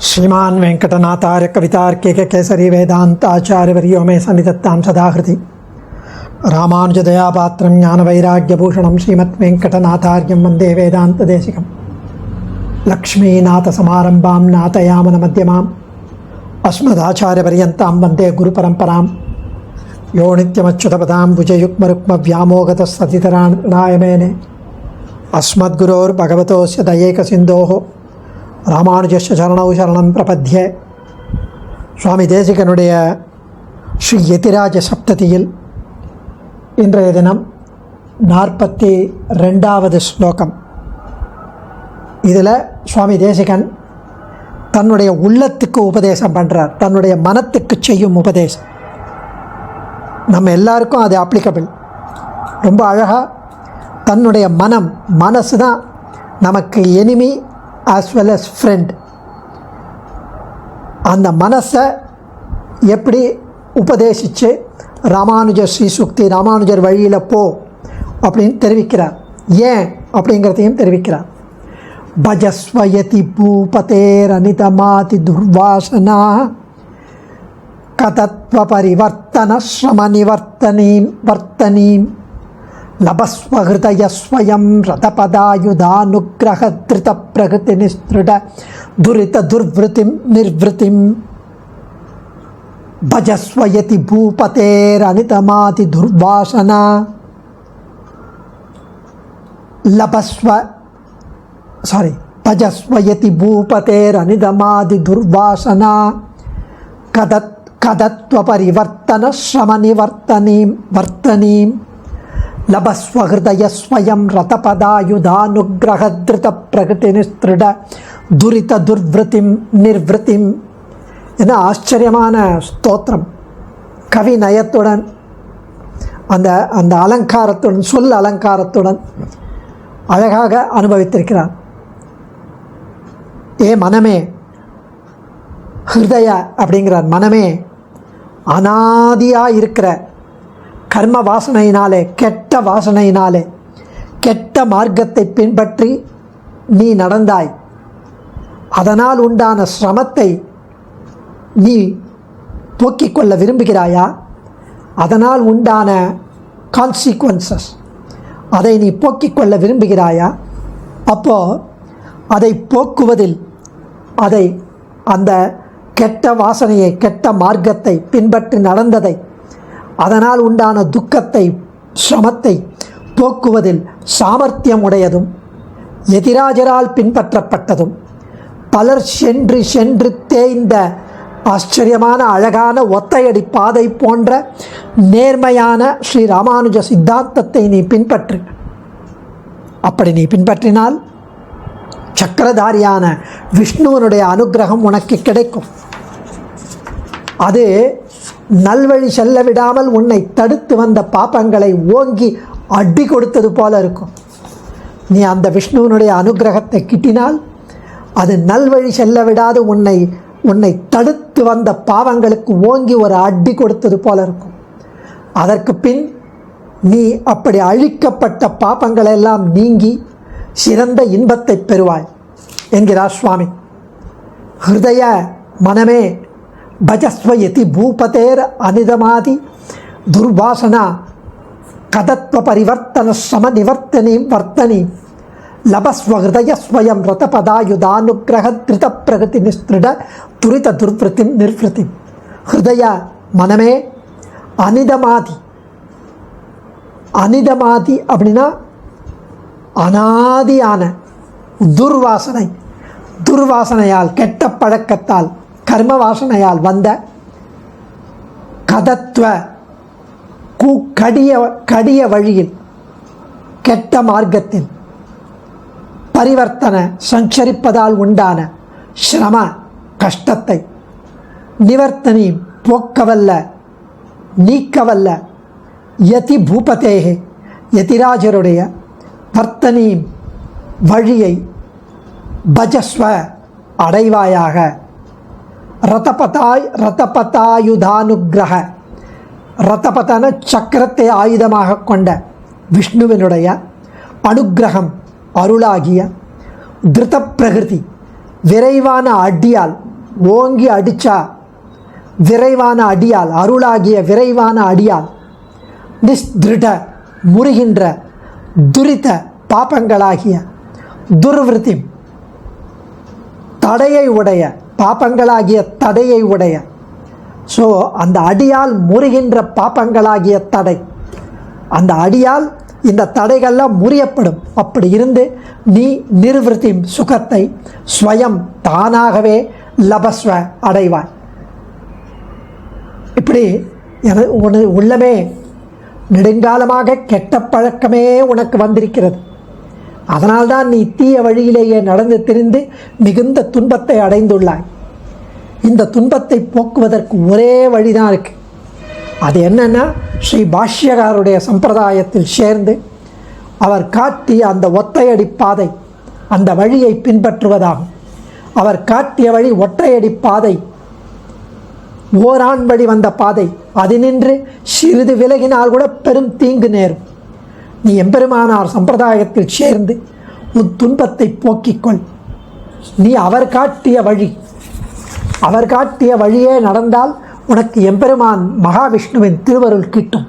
श्रीमान वेंकटनाथार्य कवितार्किक केसरी वेदांताचार्यवर्यो मे सन्निधत्तां सदाहृति रामानुजदयापात्रं ज्ञानवैराग्यभूषणं श्रीमद्वेंकटनाथार्यं वन्दे वेदान्तदेशिकं लक्ष्मीनाथसमारम्भां नाथयामनमध्यमाम् अस्मदाचार्यपर्यन्तां वन्दे गुरुपरम्परां यो नित्यमच्युतपदां भुजयुग्मरुक्मव्यामोगतस्ततितराणाय मेने अस्मद्गुरोर्भगवतोस्य दयैकसिन्धोः ராமானுஜஸ்ய சரணௌ சரணம் பிரபத்யே. சுவாமி தேசிகனுடைய ஸ்ரீ யதிராஜ சப்ததியில் இன்றைய தினம் 42வது ஸ்லோகம். இதில் சுவாமி தேசிகன் தன்னுடைய உள்ளத்துக்கு உபதேசம் பண்ணுறார், தன்னுடைய மனத்துக்கு செய்யும் உபதேசம். நம்ம எல்லாருக்கும் அது அப்ளிகபிள். ரொம்ப அழகாக தன்னுடைய மனசு தான் நமக்கு enemy as well as friend. அந்த மனசை எப்படி உபதேசித்து ராமானுஜர் ஸ்ரீசுக்தி ராமானுஜர் வழியில் போ அப்படின்னு தெரிவிக்கிறார். ஏன் அப்படிங்கிறதையும் தெரிவிக்கிறார். பஜஸ்வயதி பூபதேர் அனிதமாதி துர்வாசனா கதத்வ பரிவர்த்தன ஸ்ரம நிவர்த்தனீம் வர்த்தனீம் லபஸ்வஹிருதயஸ்வயம் ரதபதாயுதானுக்ரஹத்ருத பிரகிருதி நிஸ்திருட துரித துர்விருத்திம் நிர்விருத்திம். பஜஸ்வயதி பூபதேர் அனிதமாதி துர்வாசனா பஜஸ்வயதி பூபதேர் அனிதமாதி துர்வாசனா கதத்வ பரிவர்த்தன ஸ்ரம நிவர்த்தனீம் வர்த்தனீம் லபஸ்வஹிருதயஸ்வயம் ரதபதாயுதானுக்ரஹத்ருத பிரகிருதி நிஸ்திருட துரித துர்விருத்திம் நிர்விருத்திம். என ஆச்சரியமான ஸ்தோத்திரம். கவி நயத்துடன் அந்த அலங்காரத்துடன் சொல் அலங்காரத்துடன் அழகாக அனுபவித்திருக்கிறார். ஏ மனமே, ஹிருதய அப்படிங்கிறார். மனமே, அனாதியாக இருக்கிற கர்ம வாசனையினாலே, கெட்ட வாசனையினாலே, கெட்ட மார்க்கத்தை பின்பற்றி நீ நடந்தாய். அதனால் உண்டான சிரமத்தை நீ போக்கிக் கொள்ள விரும்புகிறாயா? அதனால் உண்டான கான்சிக்வன்சஸ் அதை நீ போக்கிக் கொள்ள விரும்புகிறாயா? அப்போது அதை போக்குவதில் அந்த கெட்ட வாசனையை, கெட்ட மார்க்கத்தை பின்பற்றி நடந்ததை, அதனால் உண்டான துக்கத்தை, சிரமத்தை போக்குவதில் சாமர்த்தியம் உடையதும், எதிராஜரால் பின்பற்றப்பட்டதும், பலர் சென்று சென்று தேய்ந்த ஆச்சரியமான அழகான ஒத்தையடி பாதை போன்ற நேர்மையான ஸ்ரீ ராமானுஜ சித்தாந்தத்தை நீ பின்பற்று. அப்படி நீ பின்பற்றினால் சக்கரதாரியான விஷ்ணுவனுடைய அனுகிரகம் உனக்கு கிடைக்கும். அது நல்வழி செல்ல விடாமல் உன்னை தடுத்து வந்த பாப்பங்களை ஓங்கி அடி கொடுத்தது போல இருக்கும். நீ அந்த விஷ்ணுவனுடைய அனுகிரகத்தை கிட்டினால் அது நல்வழி செல்ல விடாது உன்னை தடுத்து வந்த பாவங்களுக்கு ஓங்கி ஒரு அடி கொடுத்தது போல இருக்கும். அதற்கு பின் நீ அப்படி அழிக்கப்பட்ட பாப்பங்களெல்லாம் நீங்கி சிறந்த இன்பத்தை பெறுவாய் என்கிறார் சுவாமி. ஹிருதய மனமே, பஜஸ்வயதி பூபதேர் அனிதமாதி துர்வாசனா கதத்வ பரிவர்த்தன ஸ்ரம நிவர்த்தனீம் வர்த்தனீம் லபஸ்வஹிருதயஸ்வயம் ரதபதாயுதானுக்ரஹத்ருத பிரகிருதி நிஸ்திருட துரித துர்விருத்திம் நிர்விருத்திம். ஹிருதய மனமே, அனிதமாதி அப்படின்னா அனாதியான துர்வாசனையால், கெட்ட பழக்கத்தால், கர்ம வாசனையால் வந்த கதத்வ கடிய வழியில், கெட்ட மார்க்கத்தில் பரிவர்த்தன சஞ்சரிப்பதால் உண்டான சிரம கஷ்டத்தை நிவர்த்தனி போக்கவல்ல, நீக்கவல்ல யதி பூபதேகே யதிராஜருடைய வர்த்தனீம் வழியை பஜஸ்வ அடைவாயாக. ரதபதாயுதானுகிரக, ரதபதன சக்கரத்தை ஆயுதமாக கொண்ட விஷ்ணுவினுடைய அனுகிரகம் அருளாகிய திருத பிரகிருதி விரைவான அடியால் ஓங்கி அடிச்சா விரைவான அடியால் அருளாகிய விரைவான அடியால் நிஸ்திருட முறிகின்ற துரித பாபங்களாகிய துர்விருத்தி தடையை உடைய பாபங்களாகிய தடையை உடைய. ஸோ அந்த அடியால் முறிகின்ற பாபங்களாகிய தடை, அந்த அடியால் இந்த தடைகள்லாம் முறியப்படும். அப்படி இருந்து நீ நிர்விருத்தி சுகத்தை ஸ்வயம் தானாகவே லபஸ்வ அடைவாய். இப்படி உள்ளமே நெடுங்காலமாக கெட்ட பழக்கமே உனக்கு வந்திருக்கிறது. அதனால்தான் நீ தீய வழியிலேயே நடந்து திரிந்து மிகுந்த துன்பத்தை அடைந்துள்ளாய். இந்த துன்பத்தை போக்குவதற்கு ஒரே வழிதான் இருக்கு. அது என்னன்னா, ஸ்ரீ பாஷ்யகாருடைய சம்பிரதாயத்தில் சேர்ந்து அவர் காட்டிய அந்த ஒற்றையடி பாதை, அந்த வழியை பின்பற்றுவதாகும். அவர் காட்டிய வழி ஒற்றையடி பாதை, ஓரான் வழி வந்த பாதை. அது நின்று சிறிது விலகினால் கூட பெரும் தீங்கு நேரும். நீ எம்பெருமானார் சம்பிரதாயத்தில் சேர்ந்து உன் துன்பத்தை போக்கிக்கொள். நீ அவர் காட்டிய வழியே நடந்தால் உனக்கு எம்பெருமான் மகாவிஷ்ணுவின் திருவருள் கிட்டும்.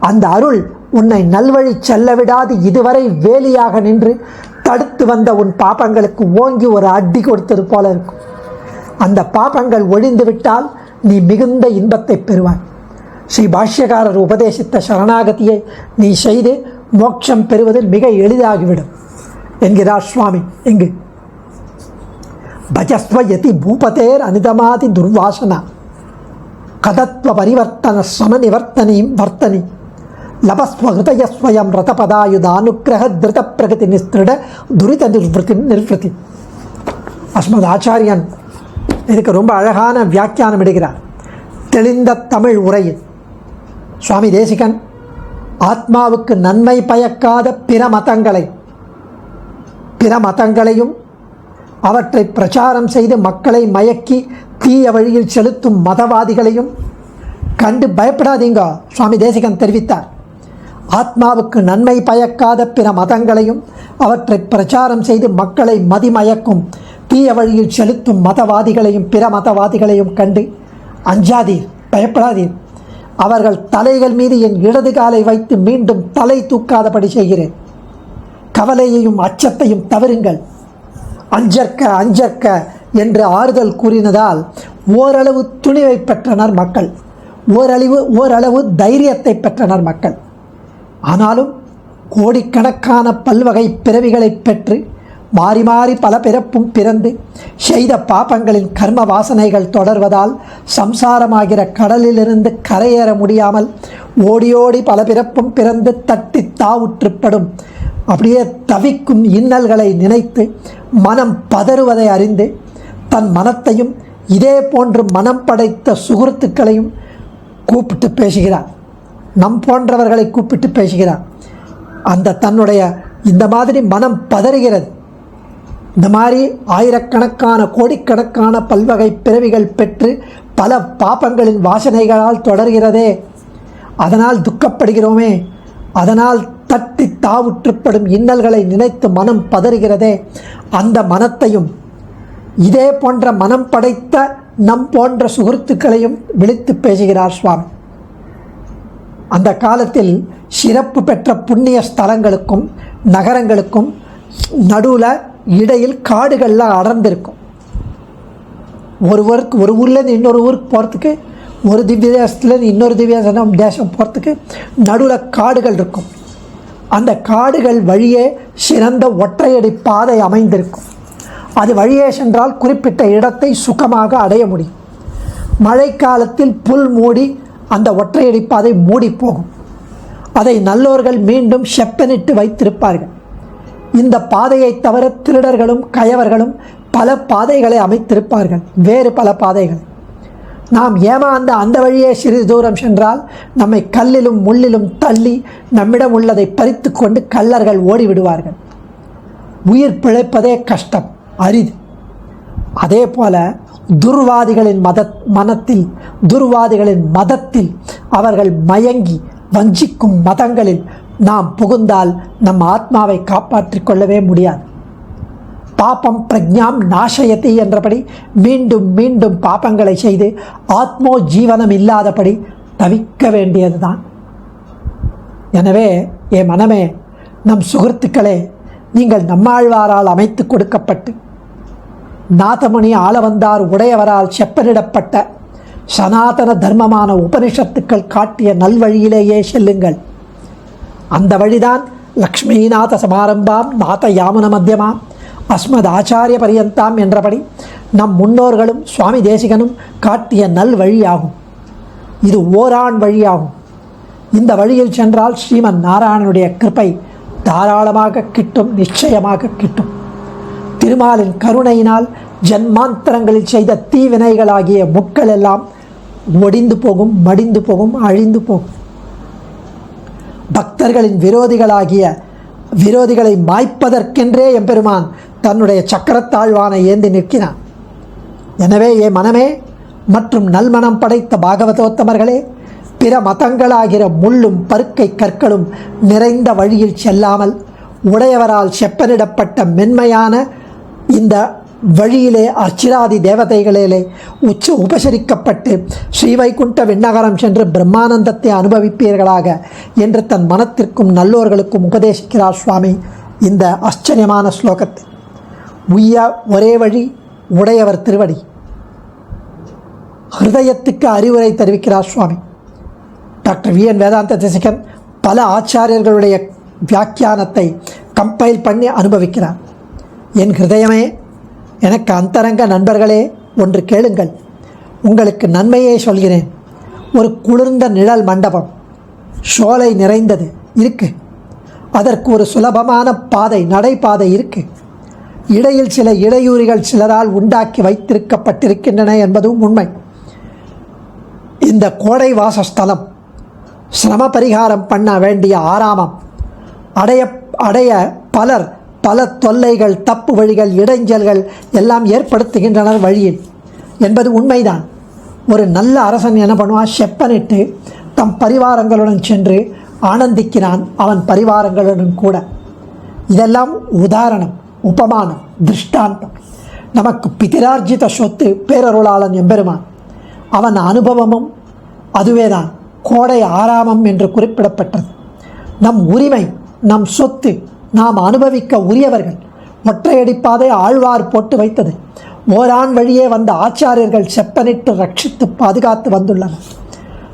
அந்த அருள் உன்னை நல்வழி செல்ல விடாது இதுவரை வேலியாக நின்று தடுத்து வந்த உன் பாபங்களுக்கு ஓங்கி ஒரு அடி கொடுத்தது போல இருக்கும். அந்த பாபங்கள் ஒழிந்து விட்டால் நீ மிகுந்த இன்பத்தை பெறுவாய். ஸ்ரீ பாஷ்யகாரர் உபதேசித்த சரணாகதியை நீ செய்து மோட்சம் பெறுவது மிக எளிதாகிவிடும் என்கிறார் சுவாமி. இங்கு பஜஸ்வ யதி பூபதேர் அனிதமாதி துர்வாசனா கதத்வ பரிவர்த்தன சமநிவர்த்தனீம் வர்த்தனி லபஸ்வ ஹிருதயஸ்வயம் ரதபதாயுதானுக்கிரக திருத பிரகதி நிஸ்திருட துரித நிர்வൃத்தி. அஸ்மத் ஆச்சாரியன் இதுக்கு ரொம்ப அழகான வியாக்கியானம் இடுகிறார். தெளிந்த தமிழ் உரையில் சுவாமி தேசிகன் ஆத்மாவுக்கு நன்மை பயக்காத பிற மதங்களையும் அவற்றை பிரச்சாரம் செய்து மக்களை மயக்கி தீய வழியில் செலுத்தும் மதவாதிகளையும் கண்டு பயப்படாதீங்க. சுவாமி தேசிகன் தெரிவித்தார். ஆத்மாவுக்கு நன்மை பயக்காத பிற மதங்களையும் அவற்றை பிரச்சாரம் செய்து மக்களை மதிமயக்கும் தீய வழியில் செலுத்தும் மதவாதிகளையும் பிற மதவாதிகளையும் கண்டு அஞ்சாதீர், பயப்படாதீர். அவர்கள் தலைகள் மீது என் இடது காலை வைத்து மீண்டும் தலை தூக்காதபடி செய்கிறேன். கவலையையும் அச்சத்தையும் தவிருங்கள். அஞ்சற்க என்று ஆறுதல் கூறினதால் ஓரளவு துணிவை பெற்றனர் மக்கள், ஓரளவு தைரியத்தை பெற்றனர் மக்கள். ஆனாலும் கோடிக்கணக்கான பல்வகை பிறவிகளை பெற்று மாறி மாறி பல பிறப்பும் பிறந்து செய்த பாபங்களின் கர்ம வாசனைகள் தொடர்வதால் சம்சாரமாகிற கடலிலிருந்து கரையேற முடியாமல் ஓடியோடி பல பிறப்பும் பிறந்து தட்டி தாவுற்றுப்படும் அப்படியே தவிக்கும் இன்னல்களை நினைத்து மனம் பதறுவதை அறிந்து தன் மனத்தையும் இதே போன்று மனம் படைத்த சுகிருத்துக்களையும் கூப்பிட்டு பேசுகிறார். நம் போன்றவர்களை கூப்பிட்டு பேசுகிறார். அந்த தன்னுடைய இந்த மாதிரி மனம் பதறுகிறது. இந்த மாதிரி ஆயிரக்கணக்கான கோடிக்கணக்கான பல்வகை பிறவிகள் பெற்று பல பாபங்களின் வாசனைகளால் தொடர்கிறதே, அதனால் துக்கப்படுகிறோமே, அதனால் தட்டி தாவுற்றுப்படும் இன்னல்களை நினைத்து மனம் பதறுகிறதே, அந்த மனத்தையும் இதே போன்ற மனம் படைத்த நம் போன்ற சுகிருத்துக்களையும் விழித்து பேசுகிறார் சுவாமி. அந்த காலத்தில் சிறப்பு பெற்ற புண்ணிய ஸ்தலங்களுக்கும் நகரங்களுக்கும் நடுவில் இடையில் காடுகள்லாம் அடர்ந்திருக்கும். ஒரு ஊர்லேருந்து இன்னொரு ஊருக்கு போகிறதுக்கு, ஒரு திவ்ய தேசத்துலேருந்து இன்னொரு திவ்ய தேசம் போகிறதுக்கு நடுவில் காடுகள் இருக்கும். அந்த காடுகள் வழியே சிறந்த ஒற்றையடி பாதை அமைந்திருக்கும். அது வழியே சென்றால் குறிப்பிட்ட இடத்தை சுகமாக அடைய முடியும். மழைக்காலத்தில் புல் மூடி அந்த ஒற்றையடி பாதை மூடி போகும். அதை நல்லோர்கள் மீண்டும் செப்பனிட்டு வைத்திருப்பார்கள். இந்த பாதையை தவிர திருடர்களும் கயவர்களும் பல பாதைகளை அமைத்திருப்பார்கள், வேறு பல பாதைகள். நாம் ஏமாந்த அந்த வழியே சிறிது தூரம் சென்றால் நம்மை கல்லிலும் முள்ளிலும் தள்ளி நம்மிடம் உள்ளதை பறித்து கொண்டு கள்ளர்கள் ஓடிவிடுவார்கள். உயிர் பிழைப்பதே கஷ்டம், அரிது. அதே போல துர்வாதிகளின் மதத்தில் அவர்கள் மயங்கி வஞ்சிக்கும் மதங்களில் நாம் புகுந்தால் நம் ஆத்மாவை காப்பாற்றிக் கொள்ளவே முடியாது. பாபம் பிரஜாம் நாசயதி என்றபடி மீண்டும் மீண்டும் பாபங்களை செய்து ஆத்மோ ஜீவனம் இல்லாதபடி தவிக்க வேண்டியதுதான். எனவே என் மனமே, நம் சுகൃத்துக்களே, நீங்கள் நம்மாழ்வாரால் அமைத்து கொடுக்கப்பட்டு நாதமுனி ஆளவந்தார் உடையவரால் செப்பனிடப்பட்ட சனாதன தர்மமான உபனிஷத்துக்கள் காட்டிய நல்வழியிலேயே செல்லுங்கள். அந்த வழிதான் லக்ஷ்மீநாத சமாரம்பாம் நாத யாமுன மத்தியமாம் அஸ்மத் ஆச்சாரிய பரியந்தாம் என்றபடி நம் முன்னோர்களும் சுவாமி தேசிகனும் காட்டிய நல் வழியாகும். இது ஓரான் வழியாகும். இந்த வழியில் சென்றால் ஸ்ரீமன் நாராயணனுடைய கிருபை தாராளமாக கிட்டும், நிச்சயமாக கிட்டும். திருமாலின் கருணையினால் ஜன்மாந்தரங்களில் செய்த தீவினைகளாகிய முட்கள் எல்லாம் ஒடிந்து போகும், மடிந்து போகும், அழிந்து போகும். பக்தர்களின் விரோதிகளை மாய்ப்பதற்கென்றே எம்பெருமான் தன்னுடைய சக்கரத்தாழ்வானை ஏந்தி நிற்கிறான். எனவே என் மனமே மற்றும் நல்மனம் படைத்த பாகவதோத்தமர்களே, பிற மதங்களாகிற முள்ளும் பருக்கை கற்களும் நிறைந்த வழியில் செல்லாமல் உடையவரால் செப்பனிடப்பட்ட மென்மையான இந்த வழியிலே அச்சிராதி தேவதைகளிலே உபசரிக்கப்பட்டு ஸ்ரீவைகுண்ட விண்ணகரம் சென்று பிரம்மானந்தத்தை அனுபவிப்பீர்களாக என்று தன் மனத்திற்கும் நல்லோர்களுக்கும் உபதேசிக்கிறார் சுவாமி இந்த ஆச்சரியமான ஸ்லோகத்தை. உய்ய ஒரே வழி உடையவர் திருவடி. ஹிருதயத்துக்கு அறிவுரை தெரிவிக்கிறார் சுவாமி. டாக்டர் VN வேதாந்த தேசிகன் பல ஆச்சாரியர்களுடைய வியாக்கியானத்தை கம்பைல் பண்ணி அனுபவிக்கிறார். என் ஹிருதயமே, எனக்கு அந்தரங்க நண்பர்களே, ஒன்று கேளுங்கள். உங்களுக்கு நன்மையே சொல்கிறேன். ஒரு குளிர்ந்த நிழல் மண்டபம், சோலை நிறைந்தது இருக்கு. அதற்கு ஒரு சுலபமான பாதை, நடைபாதை இருக்கு. இடையில் சில இடையூறிகள் சிலரால் உண்டாக்கி வைத்திருக்கப்பட்டிருக்கின்றன என்பதும் உண்மை. இந்த கோடை வாசஸ்தலம் சிரம பரிகாரம் பண்ண வேண்டிய ஆராமம் அடைய பல தொல்லைகள், தப்பு வழிகள், இடைஞ்சல்கள் எல்லாம் ஏற்படுத்துகின்றனர் வழியில் என்பது உண்மைதான். ஒரு நல்ல அரசன் என்ன பண்ணுவான்? செப்பனிட்டு தம் பரிவாரங்களுடன் சென்று ஆனந்திக்கிறான், அவன் பரிவாரங்களுடன் கூட. இதெல்லாம் உதாரணம், உபமானம், திருஷ்டாந்தம். நமக்கு பிதிரார்ஜித சொத்து பேரருளாளன் எம்பெருமான். அவன் அனுபவமும் அதுவேதான் கோடை ஆராமம் என்று குறிப்பிடப்பட்டது. நம் உரிமை, நம் சொத்து, நாம் அனுபவிக்க உரியவர்கள். ஒற்றையடிப்பாதை ஆழ்வார் போட்டு வைத்தது. ஓரான் வழியே வந்த ஆச்சாரியர்கள் செப்பனிட்டு ரட்சித்து பாதுகாத்து வந்துள்ளனர்.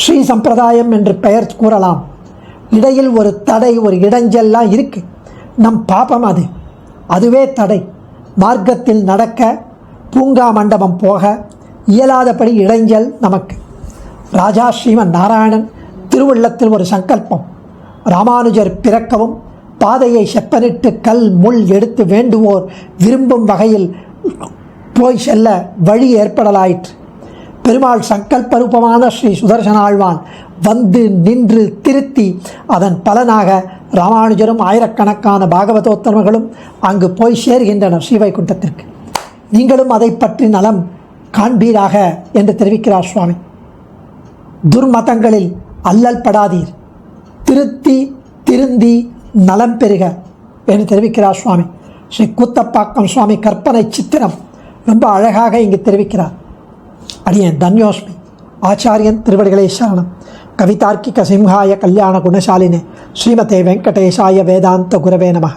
ஸ்ரீ சம்பிரதாயம் என்று பெயர் கூறலாம். இடையில் ஒரு தடை, ஒரு இடைஞ்சல்லாம் இருக்கு. நம் பாபம் அதுவே தடை. மார்க்கத்தில் நடக்க, பூங்கா மண்டபம் போக இயலாதபடி இடைஞ்சல் நமக்கு. ராஜா ஸ்ரீமன் நாராயணன் திருவுள்ளத்தில் ஒரு சங்கல்பம். ராமானுஜர் பிறக்கவும் பாதையை செப்பனிட்டு கல் முள் எடுத்து வேண்டுவோர் விரும்பும் வகையில் போய் செல்ல வழி ஏற்படலாயிற்று. பெருமாள் சங்கல்ப ரூபமான ஸ்ரீ சுதர்சன ஆழ்வான் வந்து நின்று திருத்தி அதன் பலனாக ராமானுஜரும் ஆயிரக்கணக்கான பாகவதோத்தமர்களும் அங்கு போய் சேர்கின்றனர் ஸ்ரீவைகுண்டத்திற்கு. நீங்களும் அதை பற்றி நலம் காண்பீராக என்று தெரிவிக்கிறார் சுவாமி. துர்மதங்களில் அல்லல் படாதீர், திருந்தி நலம் பெறுக என்று தெரிவிக்கிறார் சுவாமி. ஸ்ரீ கூத்தப்பாக்கம் சுவாமி கற்பனை சித்திரம் ரொம்ப அழகாக இங்கு தெரிவிக்கிறார். அடியேன் தன்யோஸ்மி. ஆச்சாரியன் திருவடிகளே சரணம். கவிதார்க்கிக சிம்ஹாய கல்யாண குணசாலினே ஸ்ரீமதே வெங்கடேசாய வேதாந்த குரவே நமः.